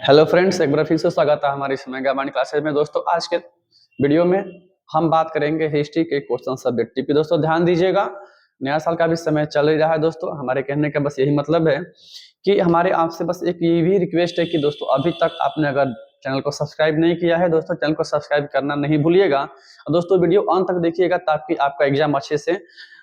Hello friends, एक बार फिर से स्वागत है हमारी इस मेगा माइंड क्लासेज में। दोस्तों, आज के वीडियो में हम बात करेंगे हिस्ट्री के क्वेश्चन सब्जेक्ट की। दोस्तों ध्यान दीजिएगा, नया साल का भी समय चल ही रहा है। दोस्तों हमारे कहने का बस यही मतलब है कि हमारे आपसे बस एक ये भी रिक्वेस्ट है कि दोस्तों अभी तक आपने अगर चैनल को सब्सक्राइब नहीं किया है, दोस्तों चैनल को सब्सक्राइब करना नहीं भूलिएगा। दोस्तों वीडियो अंत तक देखिएगा ताकि आपका एग्जाम अच्छे से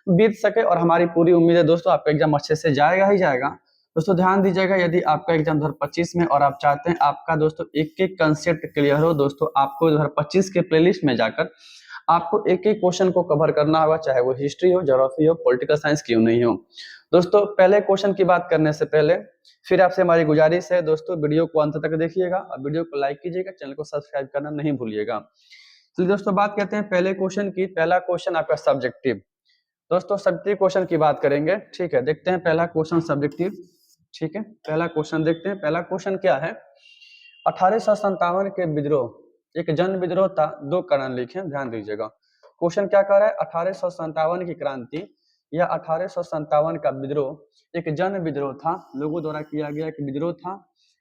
बीत सके, और हमारी पूरी उम्मीद है दोस्तों आपका एग्जाम अच्छे से जाएगा ही जाएगा। दोस्तों ध्यान दीजिएगा, यदि आपका एग्जाम 2025 में और आप चाहते हैं आपका दोस्तों एक एक कंसेप्ट क्लियर हो, दोस्तों आपको 2025 के प्लेलिस्ट में जाकर आपको एक एक क्वेश्चन को कवर करना होगा, चाहे वो हिस्ट्री हो, ज्योग्राफी हो, पॉलिटिकल साइंस क्यों नहीं हो। दोस्तों पहले क्वेश्चन की बात करने से पहले फिर आपसे हमारी गुजारिश है, दोस्तों वीडियो को अंत तक देखिएगा और वीडियो को लाइक कीजिएगा, चैनल को सब्सक्राइब करना नहीं भूलिएगा। चलिए दोस्तों बात करते हैं पहले क्वेश्चन की। पहला क्वेश्चन आपका सब्जेक्टिव। दोस्तों सब्जेक्टिव क्वेश्चन की बात करेंगे, ठीक है। देखते हैं पहला क्वेश्चन सब्जेक्टिव, ठीक है। पहला क्वेश्चन देखते हैं। पहला क्वेश्चन क्या है, 1857 के विद्रोह, एक जन विद्रोह था, दो कारण लिखे, ध्यान दीजिएगा। क्वेश्चन क्या कर रहा है, 1857 की क्रांति या 1857 का विद्रोह एक जन विद्रोह था, लोगों द्वारा किया गया एक विद्रोह था।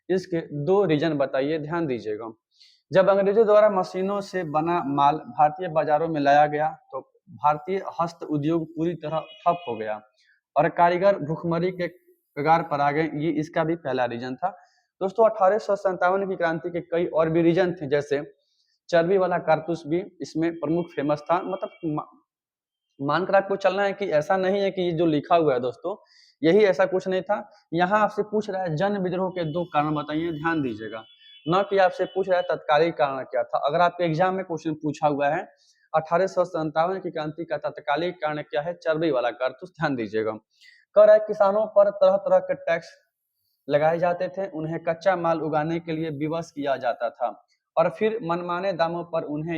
इसके दो रीजन बताइए, ध्यान दीजिएगा। जब अंग्रेजों द्वारा मशीनों से बना माल भारतीय बाजारों में लाया गया तो भारतीय हस्त उद्योग पूरी तरह ठप हो गया और कारीगर भुखमरी के कगार पर आ गए। ये इसका भी पहला रीजन था। दोस्तों 1857 की क्रांति के कई और भी रीजन थे, जैसे चर्बी वाला कारतूस भी इसमें प्रमुख फेमस था। मतलब मानकर आपको चलना है कि ऐसा नहीं है कि ये जो लिखा हुआ है दोस्तों यही, ऐसा कुछ नहीं था। यहाँ आपसे पूछ रहा है जन विद्रोह के दो कारण बताइए, ध्यान दीजिएगा। न कि आपसे पूछ रहा है तत्कालीन कारण क्या था। अगर आपके एग्जाम में क्वेश्चन पूछा हुआ है 1857 की क्रांति का तत्कालीन कारण क्या है, चर्बी वाला कारतूस, ध्यान दीजिएगा। कह रहा है किसानों पर तरह तरह के टैक्स लगाए जाते थे, उन्हें कच्चा माल उगाने के लिए विवश किया जाता था और फिर मनमाने दामों पर उन्हें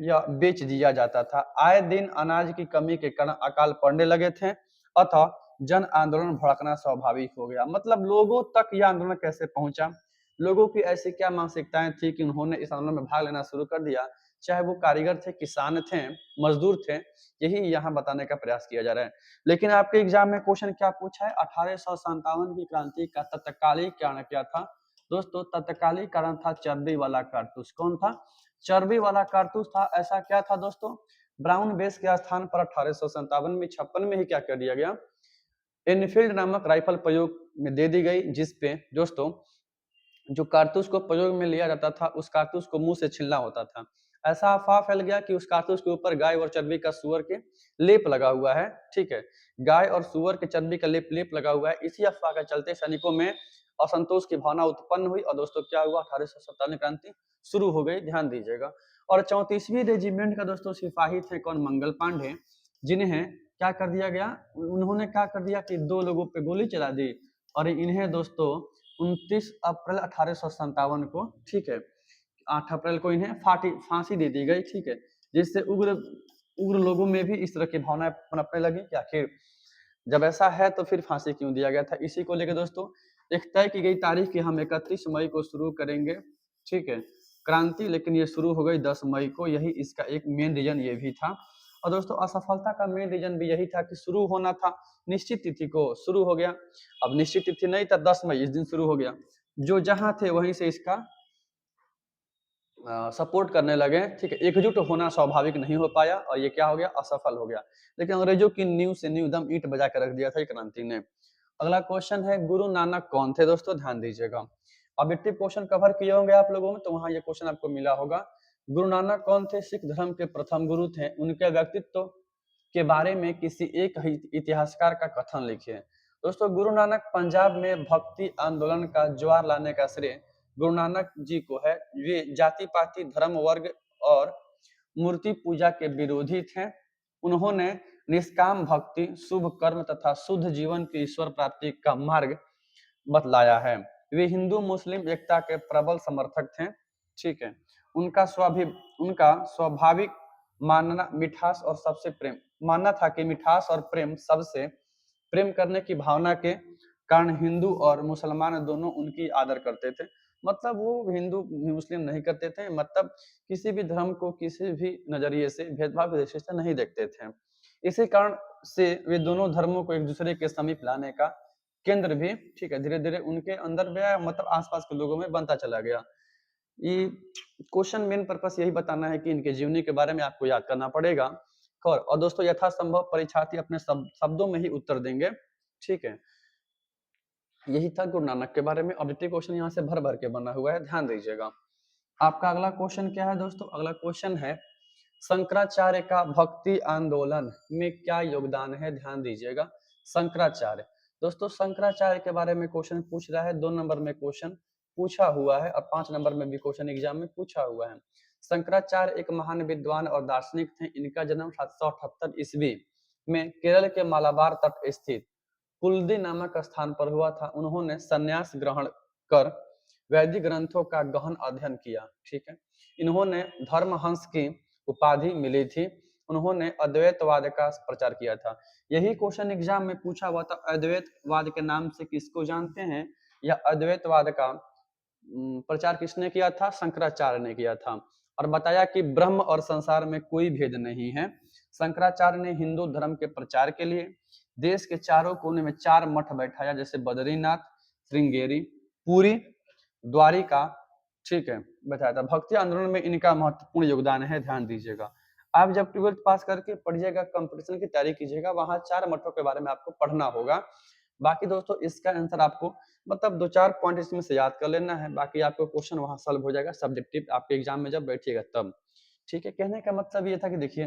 यह बेच दिया जाता था। आए दिन अनाज की कमी के कारण अकाल पड़ने लगे थे, अतः जन आंदोलन भड़कना स्वाभाविक हो गया। मतलब लोगों तक यह आंदोलन कैसे पहुंचा, लोगों की ऐसी क्या मानसिकताएं थी कि उन्होंने इस आंदोलन में भाग लेना शुरू कर दिया, चाहे वो कारीगर थे, किसान थे, मजदूर थे। यही यहाँ बताने का प्रयास किया जा रहा है। लेकिन आपके एग्जाम में क्वेश्चन क्या पूछा है, 1857 की क्रांति का तत्कालीन कारण क्या था। दोस्तों तत्कालीन कारण था चर्बी वाला कारतूस। कौन था, चर्बी वाला कारतूस था। ऐसा क्या था दोस्तों, ब्राउन बेस के स्थान पर 1857 में 56 में ही क्या कर दिया गया, एनफील्ड नामक राइफल प्रयोग में दे दी गई, जिसपे दोस्तों जो कारतूस को प्रयोग में लिया जाता था उस कारतूस को मुंह से छीलना होता था। ऐसा अफवाह फैल गया कि उस कारतूस के ऊपर गाय और चर्बी का सुअर के लेप लगा हुआ है, ठीक है। गाय और सुअर के चर्बी का लेप लगा हुआ है। इसी अफवाह के चलते सैनिकों में असंतोष की भावना उत्पन्न हुई और दोस्तों क्या हुआ, 1857 क्रांति शुरू हो गई, ध्यान दीजिएगा। और 34वीं रेजिमेंट का दोस्तों सिपाही थे कौन, मंगल पांडे, जिन्हें क्या कर दिया गया, उन्होंने क्या कर दिया कि दो लोगों पे गोली चला दी और इन्हें दोस्तों 29 अप्रैल 1857 को, ठीक है, 8 अप्रैल को इन्हें फांसी दे दी गई, ठीक है। जिससे उग्र उग्र लोगों में भी इस तरह की भावनाएं पनपने लगी कि आखिर जब ऐसा है तो फिर फांसी क्यों दिया गया था। इसी को लेकर दोस्तों एक तय की गई तारीख की हम 31 मई को शुरू करेंगे, ठीक है, क्रांति। लेकिन ये शुरू हो गई 10 मई को, यही इसका एक मेन रीजन ये भी था। और दोस्तों असफलता का मेन रीजन भी यही था कि शुरू होना था निश्चित तिथि को, शुरू हो गया। अब निश्चित तिथि नहीं था, 10 मई इस दिन शुरू हो गया। जो जहां थे वहीं से इसका सपोर्ट करने लगे, ठीक है। एकजुट होना स्वाभाविक नहीं हो पाया और ये क्या हो गया, असफल हो गया। लेकिन अंग्रेजों की नींव से नींव दम ईंट बजा के रख दिया था क्रांति ने। अगला क्वेश्चन है गुरु नानक कौन थे, दोस्तों ध्यान दीजिएगा। ऑब्जेक्टिव क्वेश्चन कवर किए होंगे आप लोगों में, तो वहां ये क्वेश्चन आपको मिला होगा। गुरु नानक कौन थे, सिख धर्म के प्रथम गुरु थे। उनके व्यक्तित्व के बारे में किसी एक इतिहासकार का कथन लिखिए। दोस्तों गुरु नानक पंजाब में भक्ति आंदोलन का ज्वार लाने का श्रेय गुरु नानक जी को है। वे जाति पाति धर्म वर्ग और मूर्ति पूजा के विरोधी थे। उन्होंने निष्काम भक्ति, शुभ कर्म तथा शुद्ध जीवन की ईश्वर प्राप्ति का मार्ग बतलाया है। वे हिंदू मुस्लिम एकता के प्रबल समर्थक थे, ठीक है। उनका स्वाभाविक मानना मिठास और सबसे प्रेम, मानना था कि मिठास और प्रेम सबसे प्रेम करने की भावना के कारण हिंदू और मुसलमान दोनों उनकी आदर करते थे। मतलब वो हिंदू मुस्लिम नहीं करते थे, मतलब किसी भी धर्म को किसी भी नजरिए से भेदभाव की दृष्टि से नहीं देखते थे। इसी कारण से वे दोनों धर्मों को एक दूसरे के समीप लाने का केंद्र भी, ठीक है, धीरे धीरे उनके अंदर भी आया, मतलब आसपास के लोगों में बनता चला गया। ये क्वेश्चन मेन पर्पस यही बताना है कि इनके जीवनी के बारे में आपको याद करना पड़ेगा। और दोस्तों यथासंभव परीक्षार्थी अपने शब्दों में ही उत्तर देंगे, ठीक है। यही था गुरु नानक के बारे में। ऑब्जेक्टिव क्वेश्चन यहाँ से भर भर के बना हुआ है, ध्यान दीजिएगा। आपका अगला क्वेश्चन क्या है दोस्तों? अगला क्वेश्चन है शंकराचार्य का भक्ति आंदोलन में क्या योगदान है? ध्यान दीजिएगा, शंकराचार्य। दोस्तों शंकराचार्य के बारे में क्वेश्चन पूछ रहा है, 2 नंबर में क्वेश्चन पूछा हुआ है और 5 नंबर में भी क्वेश्चन एग्जाम में पूछा हुआ है। शंकराचार्य एक महान विद्वान और दार्शनिक थे। इनका जन्म 778 ईस्वी में केरल के मालाबार तट स्थित कुलदी नामक स्थान पर हुआ था। उन्होंने संन्यास ग्रहण कर वैदिक ग्रंथों का गहन अध्ययन किया, ठीक है। इन्होंने धर्महंस की उपाधि मिली थी। उन्होंने अद्वैतवाद का प्रचार किया था। यही क्वेश्चन एग्जाम में पूछा हुआ था, अद्वैतवाद के नाम से किसको जानते हैं? या अद्वैतवाद का प्रचार किसने किया था? शंकराचार्य ने किया था। और बताया कि ब्रह्म और संसार में कोई भेद नहीं है। शंकराचार्य ने हिंदू धर्म के प्रचार के लिए देश के चारों कोने में 4 मठ बैठाया, जैसे बद्रीनाथ, श्रृंगेरी, पुरी, द्वारिका, ठीक है, बताया था। भक्ति आंदोलन में इनका महत्वपूर्ण योगदान है, ध्यान दीजिएगा। आप जब 12th पास करके पढ़िएगा, कंपटीशन की तैयारी कीजिएगा, वहां 4 मठों के बारे में आपको पढ़ना होगा। बाकी दोस्तों इसका आंसर आपको मतलब 2-4 पॉइंट इसमें से याद कर लेना है, बाकी आपको क्वेश्चन वहां सॉल्व हो जाएगा सब्जेक्टिव आपके एग्जाम में जब बैठिएगा तब, ठीक है। कहने का मतलब ये था कि देखिए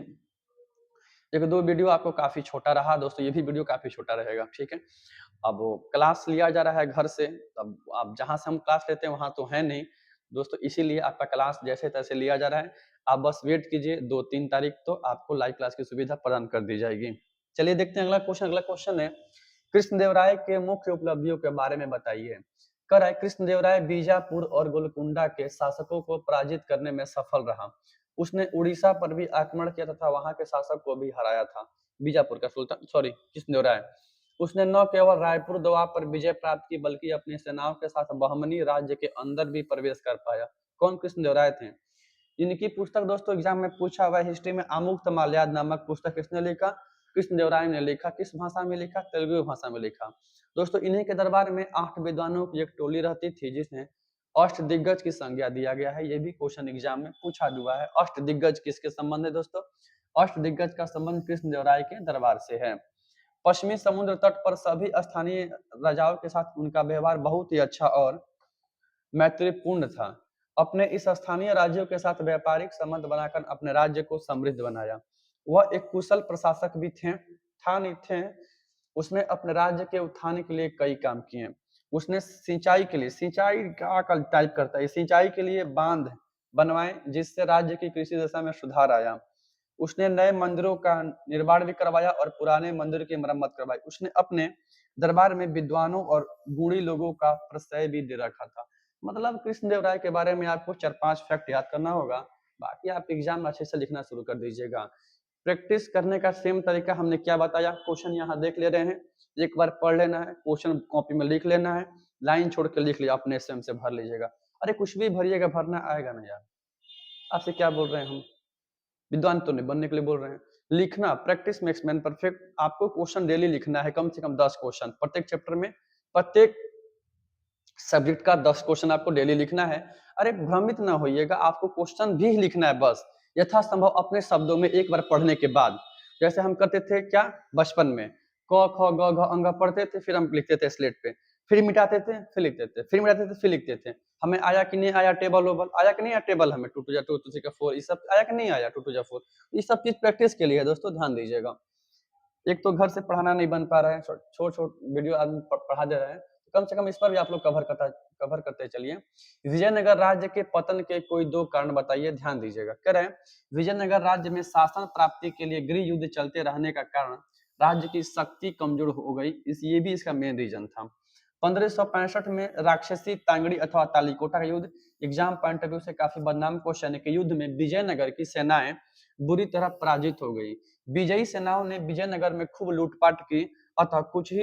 1-2 वीडियो आपको काफी छोटा रहा दोस्तों, ये भी वीडियो काफी छोटा रहेगा, ठीक है। अब क्लास लिया जा रहा है घर से, तब आप जहां से हम क्लास लेते हैं वहां तो है नहीं दोस्तों, इसीलिए आपका क्लास जैसे तैसे लिया जा रहा है। आप बस वेट कीजिए, 2-3 तारीख तो आपको लाइव क्लास की सुविधा प्रदान कर दी जाएगी। चलिए देखते हैं अगला क्वेश्चन। अगला क्वेश्चन है कृष्णदेवराय के मुख्य उपलब्धियों के बारे में बताइए। कर है कृष्णदेवराय बीजापुर और गोलकुंडा के शासकों को पराजित करने में सफल रहा। उसने उड़ीसा पर भी आक्रमण किया तथा वहां के शासक को भी हराया था। बीजापुर का सुल्तान, सॉरी, कृष्णदेवराय। उसने न केवल रायपुर दोआब पर विजय प्राप्त की बल्कि अपनी सेनाओं के साथ बहमनी राज्य के अंदर भी प्रवेश कर पाया। कौन? कृष्णदेवराय थे। इनकी पुस्तक दोस्तों एग्जाम में पूछा हुआ है, हिस्ट्री में आमुक्त माल्याद नामक पुस्तक किसने लिखा? कृष्णदेवराय ने लिखा। किस भाषा में लिखा? तेलुगु भाषा में लिखा। दोस्तों इन्हीं के दरबार में 8 विद्वानों की एक टोली रहती थी, जिसने अष्टदिग्गज की संज्ञा दिया गया है। ये भी क्वेश्चन एग्जाम में पूछा हुआ है। अष्टदिग्गज किसके संबंध है दोस्तों? अष्टदिग्गज का संबंध कृष्णदेवराय के दरबार से है। पश्चिमी समुद्र तट पर सभी स्थानीय राजाओं के साथ उनका व्यवहार बहुत ही अच्छा और मैत्रीपूर्ण था। अपने इस स्थानीय राज्यों के साथ व्यापारिक संबंध बनाकर अपने राज्य को समृद्ध बनाया। वह एक कुशल प्रशासक भी थे। उसने अपने राज्य के उत्थान के लिए कई काम किए। उसने सिंचाई के लिए, सिंचाई क्या टाइप करता है, सिंचाई के लिए बांध बनवाए, जिससे राज्य की कृषि दशा में सुधार आया। उसने नए मंदिरों का निर्माण भी करवाया और पुराने मंदिर की मरम्मत करवाई। उसने अपने दरबार में विद्वानों और गुणी लोगों का प्रशय भी दे रखा था। मतलब कृष्णदेवराय के बारे में आपको 4-5 फैक्ट याद करना होगा, बाकी आप एग्जाम में अच्छे से लिखना शुरू कर दीजिएगा। प्रैक्टिस करने का सेम तरीका हमने क्या बताया, क्वेश्चन यहाँ देख ले रहे हैं, एक बार पढ़ लेना है, क्वेश्चन कॉपी में लिख लेना है, लाइन छोड़ के लिख लिया, अपने स्वयं से भर लीजिएगा। अरे कुछ भी भरिएगा, भरना आएगा ना यार। आपसे क्या बोल रहे हैं हम, विद्वान तो नहीं बनने के लिए बोल रहे हैं। लिखना, प्रैक्टिस मेक्स मैन परफेक्ट। आपको क्वेश्चन डेली लिखना है, कम से कम 10 क्वेश्चन प्रत्येक चैप्टर में, प्रत्येक सब्जेक्ट का 10 क्वेश्चन आपको डेली लिखना है। अरे भ्रमित ना होइएगा, आपको क्वेश्चन भी लिखना है बस, यथासंभव अपने शब्दों में एक बार पढ़ने के बाद। जैसे हम करते थे क्या बचपन में, क ख ग घ अंग पढ़ते थे, फिर हम लिखते थे स्लेट पे, फिर मिटाते थे, फिर लिखते थे, फिर मिटाते थे, फिर लिखते थे। हमें आया कि नहीं आया टेबल ओबल, आया कि नहीं आया टेबल, हमें 2 2 जा 2 2 का 4, ये सब आया कि नहीं आया, 2 2 जा 4। ये सब चीज प्रैक्टिस के लिए है दोस्तों, ध्यान दीजिएगा। एक तो घर से पढ़ाना नहीं बन पा रहा है, छोट वीडियो आदमी पढ़ा दे रहे हैं, तो कम से कम इस पर भी आप लोग कवर करते चलिए। विजयनगर राज्य के पतन के कोई 2 कारण बताइए, ध्यान दीजिएगा। कह रहे हैं विजयनगर राज्य में शासन प्राप्ति के लिए गृह युद्ध चलते रहने का कारण राज्य की शक्ति कमजोर हो गई, ये भी इसका मेन रीजन था। 1565 में राक्षसी तांगड़ी अथवा तालीकोटा का युद्ध, एग्जाम पॉइंट ऑफ व्यू से काफी बदनाम क्वेश्चन है कि युद्ध में विजयनगर की सेनाएं बुरी तरह पराजित हो गई। विजयी सेनाओं ने विजयनगर में खूब लूटपाट की, अतः कुछ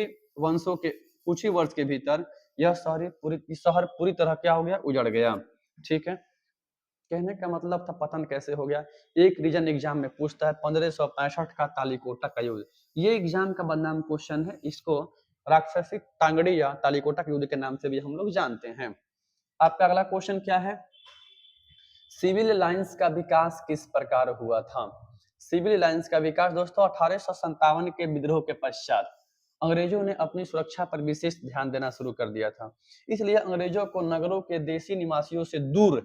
ही वर्ष के भीतर यह शहर पूरी तरह क्या हो गया, उजड़ गया। ठीक है, कहने का मतलब था पतन कैसे हो गया। एक रीजन एग्जाम में पूछता है 1565 का तालीकोटा का युद्ध, ये एग्जाम का बदनाम क्वेश्चन है, इसको राक्षसी टांगड़ी या तालीकोटा के युद्ध के नाम से भी हम लोग जानते हैं। आपका अगला क्वेश्चन क्या है, सिविल लाइंस का विकास किस प्रकार हुआ था। सिविल लाइंस का विकास दोस्तों 1857 के विद्रोह के पश्चात अंग्रेजों ने अपनी सुरक्षा पर विशेष ध्यान देना शुरू कर दिया था। इसलिए अंग्रेजों को नगरों के देशी निवासियों से दूर,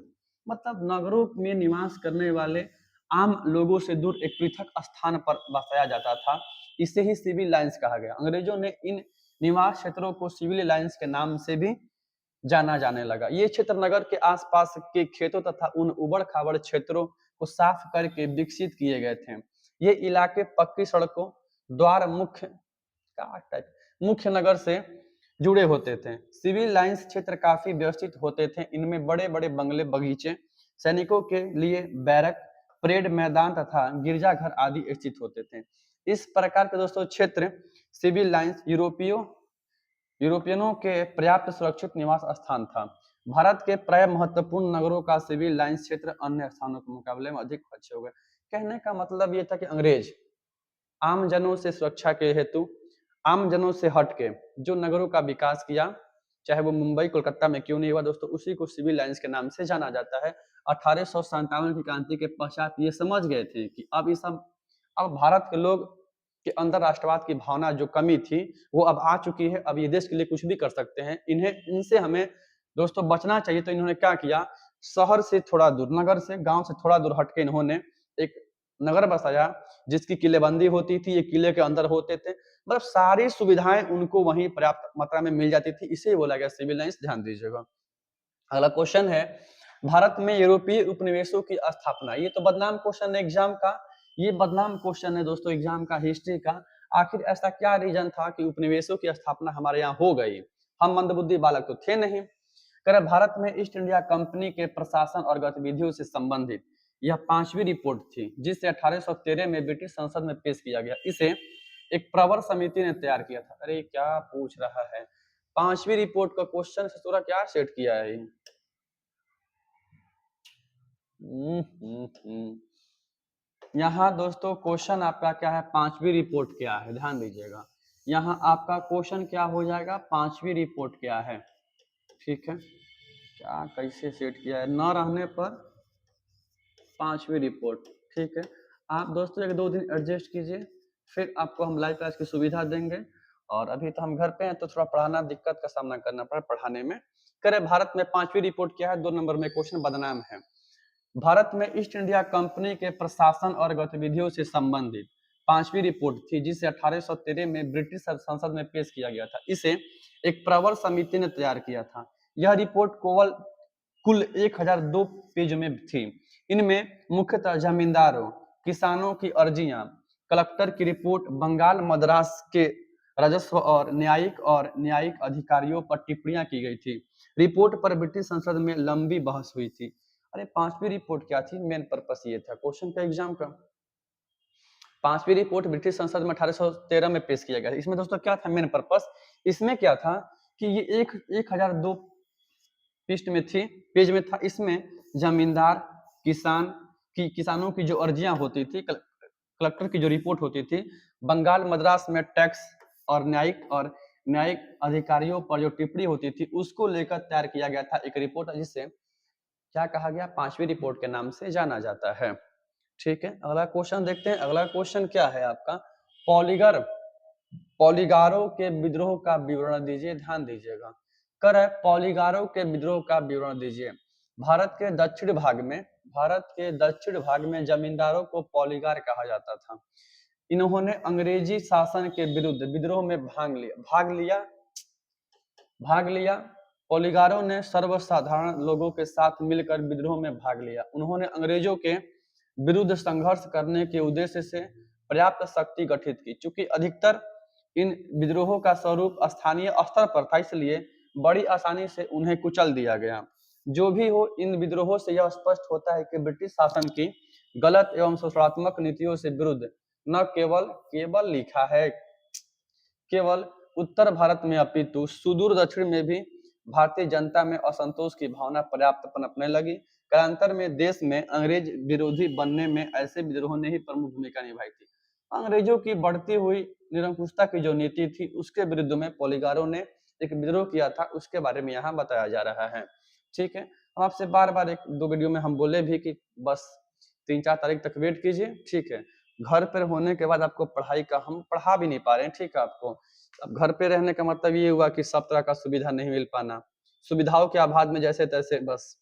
मतलब नगरों में निवास करने वाले आम लोगों से दूर एक पृथक स्थान पर बसाया जाता था। इसे ही सिविल लाइंस कहा गया। अंग्रेजों ने इन निवास क्षेत्रों को सिविल लाइंस के नाम से भी जाना जाने लगा। ये क्षेत्र नगर के आसपास के खेतों तथा उन उबड़ खाबड़ क्षेत्रों को साफ करके विकसित किए गए थे। ये इलाके पक्की सड़कों द्वारा मुख्य नगर से जुड़े होते थे। सिविल लाइंस क्षेत्र काफी व्यवस्थित होते थे। इनमें बड़े बड़े बंगले, बगीचे, सैनिकों के लिए बैरक, परेड मैदान तथा गिरजाघर आदि स्थित होते थे। इस प्रकार के दोस्तों क्षेत्र सिविल लाइंस यूरोपियनों के पर्याप्त सुरक्षित निवास स्थान था। भारत के प्राय महत्वपूर्ण नगरों का सिविल लाइंस क्षेत्र अन्य स्थानों के मुकाबले में अधिक अच्छे हो गए। कहने का मतलब ये था कि अंग्रेज आम जनों से सुरक्षा के हेतु आम जनों से हटके जो नगरों का विकास किया, चाहे वो मुंबई कोलकाता में क्यों नहीं हुआ दोस्तों, उसी को सिविल लाइंस के नाम से जाना जाता है। 1857 की क्रांति के पश्चात ये समझ गए थे कि अब भारत के लोग के अंदर राष्ट्रवाद की भावना जो कमी थी वो अब आ चुकी है। अब ये देश के लिए कुछ भी कर सकते हैं, इनसे हमें दोस्तों बचना चाहिए। तो इन्होंने क्या किया, शहर से थोड़ा दूर, नगर से, गांव से थोड़ा दूर हटके इन्होंने एक नगर बसाया जिसकी किलेबंदी होती थी, ये किले के अंदर होते थे, मतलब सारी सुविधाएं उनको वहीं पर्याप्त मात्रा में मिल जाती थी। इसे बोला गया सिविल लाइंस, ध्यान दीजिएगा। अगला क्वेश्चन है, भारत में यूरोपीय उपनिवेशों की स्थापना। ये तो बदनाम क्वेश्चन है एग्जाम का, ये बदनाम क्वेश्चन है दोस्तों एग्जाम का, हिस्ट्री का। आखिर ऐसा क्या रीजन था कि उपनिवेशों की स्थापना हमारे यहाँ हो गई, हम मंदबुद्धि बालक तो थे नहीं। कर भारत में ईस्ट इंडिया कंपनी के प्रशासन और गतिविधियों से संबंधित यह 5वीं रिपोर्ट थी, जिसे 1813 में ब्रिटिश संसद में पेश किया गया। इसे एक प्रवर समिति ने तैयार किया था। अरे क्या पूछ रहा है, 5वीं रिपोर्ट का क्वेश्चन से पूरा क्या सेट किया है। यहाँ दोस्तों क्वेश्चन आपका क्या है, 5वीं रिपोर्ट क्या है, ध्यान दीजिएगा। यहाँ आपका क्वेश्चन क्या हो जाएगा, 5वीं रिपोर्ट क्या है। ठीक है, क्या कैसे सेट किया है, न रहने पर 5वीं रिपोर्ट। ठीक है, आप दोस्तों 1-2 दिन एडजस्ट कीजिए, फिर आपको हम लाइव क्लास की सुविधा देंगे। और अभी तो हम घर पे हैं तो थोड़ा पढ़ाना दिक्कत का सामना करना पड़ा पढ़ाने में। करे भारत में 5वीं रिपोर्ट क्या है, 2 नंबर में क्वेश्चन बदनाम है। भारत में ईस्ट इंडिया कंपनी के प्रशासन और गतिविधियों से संबंधित 5वीं रिपोर्ट थी, जिसे 1813 में ब्रिटिश संसद में पेश किया गया था। इसे एक प्रवर समिति ने तैयार किया था। यह रिपोर्ट कुल 1002 पेज में थी। इनमें मुख्यतः जमींदारों, किसानों की अर्जियां, कलेक्टर की रिपोर्ट, बंगाल मद्रास के राजस्व और न्यायिक अधिकारियों पर टिप्पणियां की गई थी। रिपोर्ट पर ब्रिटिश संसद में लंबी बहस हुई थी। अरे 5वीं रिपोर्ट क्या थी, मेन पर्पस ये था क्वेश्चन का एग्जाम का। 5वीं रिपोर्ट ब्रिटिश संसद में 1813 में पेश किया गया। इसमें दोस्तों क्या था मेन पर्पस, इसमें क्या था कि ये 1002 पृष्ठ में थी, पेज में था। इसमें जमींदार, किसानों की जो अर्जियां होती थी, कलेक्टर की जो रिपोर्ट होती थी, बंगाल मद्रास में टैक्स और न्यायिक अधिकारियों पर जो टिप्पणी होती थी, उसको लेकर तैयार किया गया था एक रिपोर्ट, जिसे क्या कहा गया, 5वीं रिपोर्ट के नाम से जाना जाता है। ठीक है, अगला क्वेश्चन देखते हैं। अगला क्वेश्चन क्या है आपका, पॉलीगारों के विद्रोह का विवरण दीजिए। ध्यान दीजिएगा, पॉलीगारों के विद्रोह का विवरण दीजिए। भारत के दक्षिण भाग में जमींदारों को पॉलीगार कहा जाता था। इन्होंने अंग्रेजी शासन के विरुद्ध विद्रोह में भाग लिया। पॉलीगारों ने सर्वसाधारण लोगों के साथ मिलकर विद्रोह में भाग लिया। उन्होंने अंग्रेजों के विरुद्ध संघर्ष करने के उद्देश्य से पर्याप्त शक्ति गठित की। चूंकि अधिकतर इन विद्रोहों का स्वरूप स्थानीय स्तर पर था, इसलिए बड़ी आसानी से उन्हें कुचल दिया गया। जो भी हो, इन विद्रोहों से यह स्पष्ट होता है कि ब्रिटिश शासन की गलत एवं शोषणात्मक नीतियों से विरुद्ध न केवल लिखा है केवल उत्तर भारत में, अपितु सुदूर दक्षिण में भी भारतीय जनता में असंतोष की भावना पर्याप्त पनपने लगी। कालांतर में देश में अंग्रेज विरोधी बनने में ऐसे विद्रोहों ने ही प्रमुख भूमिका निभाई थी। अंग्रेजों की बढ़ती हुई निरंकुशता की जो नीति थी उसके विरुद्ध में पोलिगारों ने एक विद्रोह किया था, उसके बारे में यहाँ बताया जा रहा है। ठीक है, हम आपसे बार बार एक दो वीडियो में हम बोले भी कि बस 3-4 तारीख तक वेट कीजिए। ठीक है, घर पर होने के बाद आपको पढ़ाई का हम पढ़ा भी नहीं पा रहे हैं। ठीक है, आपको अब घर पे रहने का मतलब ये हुआ कि सब तरह का सुविधा नहीं मिल पाना, सुविधाओं के अभाव में जैसे तैसे बस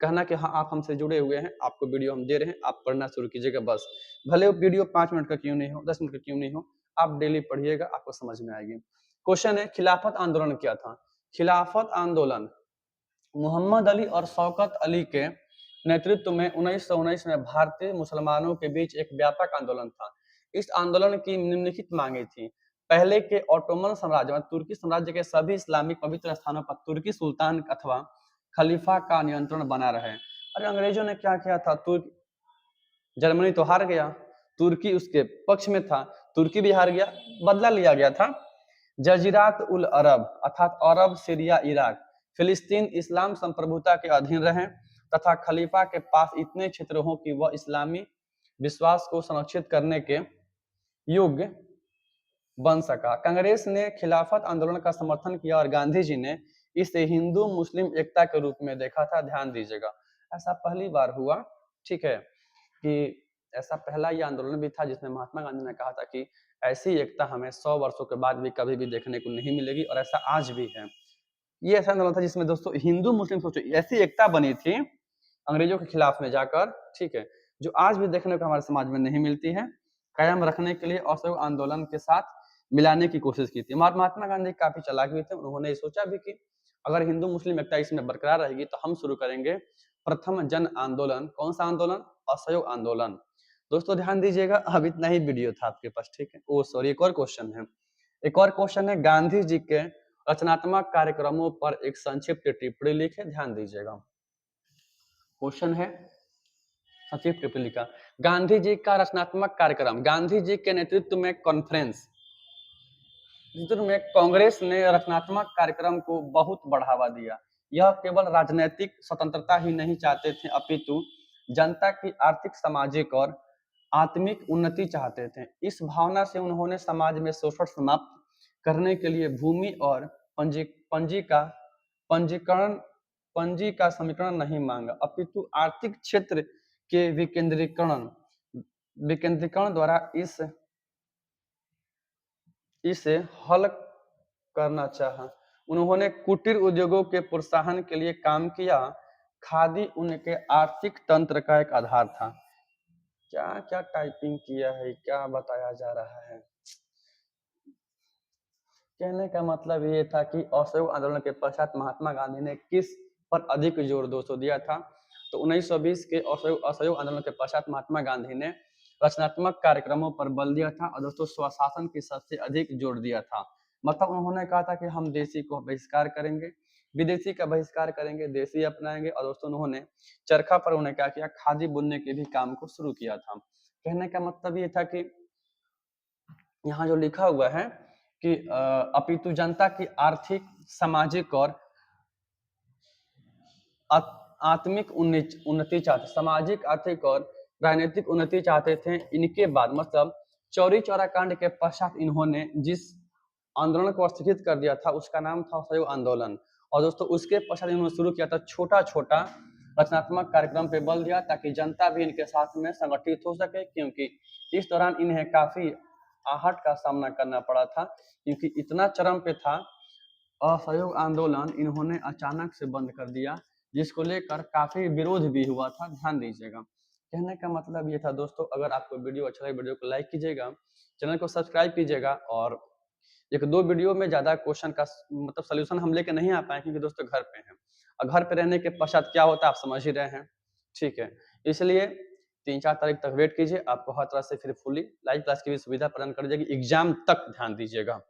कहना कि हाँ आप हमसे जुड़े हुए हैं, आपको वीडियो हम दे रहे हैं, आप पढ़ना शुरू कीजिएगा बस। भले वो वीडियो 5 मिनट का क्यों नहीं हो, 10 मिनट का क्यों नहीं हो, आप डेली पढ़िएगा, आपको समझ में आएगी। क्वेश्चन है, खिलाफत आंदोलन क्या था? खिलाफत आंदोलन मोहम्मद अली और शौकत अली के नेतृत्व में 1919 में भारतीय मुसलमानों के बीच एक व्यापक आंदोलन था। इस आंदोलन की निम्नलिखित मांगे थी। पहले के ऑटोमन साम्राज्य तुर्की साम्राज्य के सभी इस्लामिक पवित्र स्थानों पर तुर्की सुल्तान अथवा खलीफा का नियंत्रण बना रहे। अरे अंग्रेजों ने क्या किया था? जर्मनी तो हार गया, तुर्की उसके पक्ष में था, तुर्की भी हार गया, बदला लिया गया था। जजीरात उल अरब अर्थात अरब, सीरिया, इराक, फिलिस्तीन इस्लाम संप्रभुता के अधीन रहे तथा खलीफा के पास इतने क्षेत्र हों कि वह इस्लामी विश्वास को संरक्षित करने के योग्य बन सका। कांग्रेस ने खिलाफत आंदोलन का समर्थन किया और गांधी जी ने इसे हिंदू मुस्लिम एकता के रूप में देखा था। ध्यान दीजिएगा, ऐसा पहली बार हुआ, ठीक है, कि ऐसा पहला ये आंदोलन भी था जिसमें महात्मा गांधी ने कहा था कि ऐसी एकता हमें 100 वर्षों के बाद भी कभी भी देखने को नहीं मिलेगी, और ऐसा आज भी है। ये ऐसा आंदोलन था जिसमें दोस्तों हिंदू मुस्लिम सोचो ऐसी एकता बनी थी अंग्रेजों के खिलाफ में जाकर, ठीक है, जो आज भी देखने को हमारे समाज में नहीं मिलती है। कायम रखने के लिए असहयोग आंदोलन के साथ मिलाने की कोशिश की थी। महात्मा गांधी काफी चालाक भी थे, उन्होंने सोचा भी कि अगर हिंदू मुस्लिम एकता इसमें बरकरार रहेगी तो हम शुरू करेंगे प्रथम जन आंदोलन। कौन सा आंदोलन? असहयोग आंदोलन। दोस्तों ध्यान दीजिएगा, अब इतना ही वीडियो था आपके पास, ठीक है। ओ सॉरी, एक और क्वेश्चन है, एक और क्वेश्चन है, गांधी जी के रचनात्मक कार्यक्रमों पर एक संक्षिप्त टिप्पणी लिखे। ध्यान दीजिएगा, क्वेश्चन है संक्षिप्त टिप्पणी लिखा। गांधी जी का रचनात्मक कार्यक्रम, गांधी जी के नेतृत्व में कॉन्फ्रेंस में कांग्रेस ने रचनात्मक कार्यक्रम को बहुत बढ़ावा दिया। यह केवल राजनीतिक स्वतंत्रता ही नहीं चाहते थे, अपितु जनता की आर्थिक, सामाजिक और आत्मिक उन्नति चाहते थे। इस भावना से उन्होंने समाज में शोषण समाप्त करने के लिए भूमि और पंजीकरण पंजी का समीकरण नहीं मांगा, अपितु आर्थिक क्षेत्र के विकेंद्रीकरण द्वारा इसे हल करना चाहा। उन्होंने कुटीर उद्योगों के प्रोत्साहन के लिए काम किया। खादी उनके आर्थिक तंत्र का एक आधार था। क्या क्या टाइपिंग किया है, क्या बताया जा रहा है? कहने का मतलब ये था कि असहयोग आंदोलन के पश्चात महात्मा गांधी ने किस पर अधिक जोर दोस्तों दिया था? तो 1920 के असहयोग आंदोलन के पश्चात महात्मा गांधी ने रचनात्मक कार्यक्रमों पर बल दिया था और दोस्तों स्वशासन की सबसे अधिक जोर दिया था। मतलब उन्होंने कहा था कि हम देशी को बहिष्कार करेंगे, विदेशी का बहिष्कार करेंगे, देशी अपनाएंगे। और दोस्तों उन्होंने चरखा पर उन्हें क्या किया? खादी बुनने के भी काम को शुरू किया था। कहने का मतलब ये था कि यहाँ जो लिखा हुआ है कि अपितु जनता की आर्थिक, सामाजिक और आत्मिक उन्नति चाहते, सामाजिक, आर्थिक और राजनीतिक उन्नति चाहते थे। इनके बाद मतलब चौरी चौरा कांड के पश्चात इन्होंने जिस आंदोलन को स्थगित कर दिया था उसका नाम था असहयोग आंदोलन। और दोस्तों उसके पश्चात इन्होंने शुरू किया था छोटा छोटा रचनात्मक कार्यक्रम पे बल दिया ताकि जनता भी इनके साथ में संगठित हो सके, क्योंकि इस दौरान इन्हें काफी आहट का सामना करना पड़ा था, क्योंकि इतना चरम पे था असहयोग आंदोलन, इन्होंने अचानक से बंद कर दिया, जिसको लेकर काफी विरोध भी हुआ था। ध्यान दीजिएगा, कहने का मतलब ये था दोस्तों, अगर आपको वीडियो अच्छा लगे वीडियो को लाइक कीजिएगा, चैनल को सब्सक्राइब कीजिएगा। और एक दो वीडियो में ज्यादा क्वेश्चन का मतलब सोल्यूशन हम लेके नहीं आ पाए क्योंकि दोस्तों घर पे हैं, और घर पे रहने के पश्चात क्या होता है आप समझ ही रहे हैं, ठीक है। इसलिए 3-4 तारीख तक वेट कीजिए, आपको हर तरह से फिर फुली लाइव क्लास की भी सुविधा प्रदान कर जाएगी एग्जाम तक। ध्यान दीजिएगा।